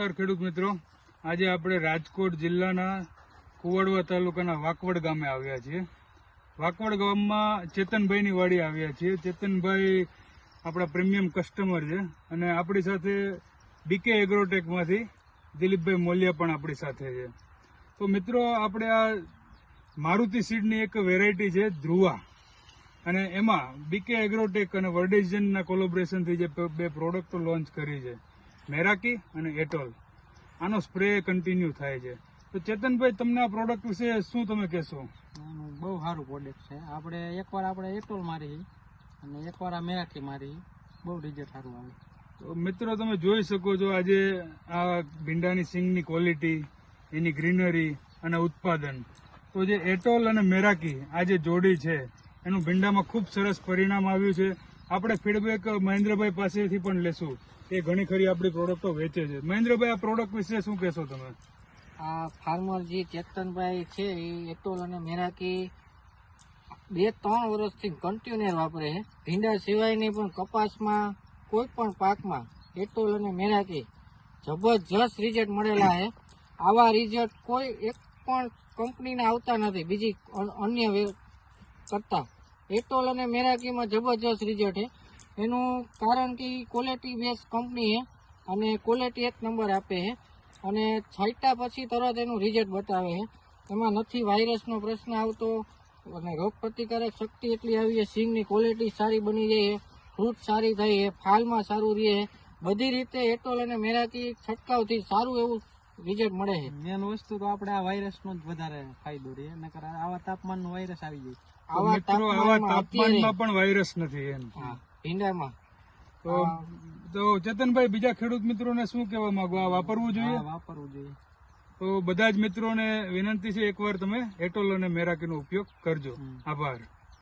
ખેડૂત મિત્રો, આજે આપણે રાજકોટ જિલ્લાના કુવાડવા તાલુકાના વાકવડ ગામે આવ્યા છીએ. વાકવડ ગામમાં ચેતનભાઈની વાડી આવ્યા છીએ. ચેતનભાઈ આપણા પ્રીમિયમ કસ્ટમર છે અને આપણી સાથે બીકે એગ્રોટેકમાંથી દિલીપભાઈ મોલિયા પણ આપણી સાથે છે. તો મિત્રો, આપણે આ મારુતિ સીડની એક વેરાયટી છે ધ્રુવા, અને એમાં બીકે એગ્રોટેક અને વર્ડેજનના કોલોબરેશનથી જે બે પ્રોડક્ટો લોન્ચ કરી છે, મેરાકી અને એટોલ. આનો સ્પ્રે કન્ટિન્યુ થાય છે. તો ચેતનભાઈ, તમને આ પ્રોડક્ટ વિશે શું તમે કહેશો? બહુ સારું પ્રોડક્ટ છે. એકવાર આપણે એટોલ મારી અને એકવાર આ મેરાકી મારી, બહુ રિઝલ્ટ સારું આવે. તો મિત્રો, તમે જોઈ શકો છો આજે આ ભીંડાની સિંગની ક્વોલિટી, એની ગ્રીનરી અને ઉત્પાદન. તો જે એટોલ અને મેરાકી આ જે જોડી છે એનું ભીંડામાં ખૂબ સરસ પરિણામ આવ્યું છે. આપણે ફીડબેક મહેન્દ્રભાઈ પાસેથી પણ લેશું. એ ઘણી ખરી આપણી પ્રોડક્ટો વેચે છે. મહેન્દ્રભાઈ, આ પ્રોડક્ટ વિશે શું કહેશો તમે? આ ફાર્મર જે ચેતનભાઈ છે એ એટોલ અને મેરાકી 2-3 વર્ષથી કન્ટિન્યુ વાપરે છે. ભીંડા સિવાયની પણ કપાસમાં કોઈ પણ પાકમાં એટોલ અને મેરાકી જબરજસ્ત રિઝલ્ટ મળેલા છે. આવા રિઝલ્ટ કોઈ એક પણ કંપનીને આવતા નથી બીજી અન્ય કરતા. એટોલ અને મેરાકીમાં જબરજસ્ત રિઝલ્ટ છે. એનું કારણ કે ક્વોલિટી બેઝ કંપની છે અને ક્વોલિટી 1 નંબર આપે છે અને છાંટ્યા પછી તરત એનું રિઝલ્ટ બતાવે છે. એમાં નથી વાયરસનો પ્રશ્ન આવતો અને રોગ પ્રતિકારક શક્તિ એટલી આવી છે. સિંગની ક્વોલિટી સારી બની જાય છે, ફ્રૂટ સારી થઈ છે, ફાલમાં સારું રહે છે. બધી રીતે એટોલ અને મેરાકી છંટકાવથી સારું એવું રિઝલ્ટ મળે છે. મેન વસ્તુ તો આપણે આ વાયરસનો જ વધારે ફાયદો રહે, નકર આવા તાપમાનનો વાયરસ આવી જાય. આવા તાપમાનમાં પણ વાયરસ નથી એમ ભીંડામાં. તો ચેતનભાઈ, બીજા ખેડૂત મિત્રોને શું કહેવા માંગો? આ વાપરવું જોઈએ? વાપરવું જોઈએ. તો બધા જ મિત્રોને વિનંતી છે, એકવાર તમે એટોલ અને મેરાકીનો ઉપયોગ કરજો. આભાર.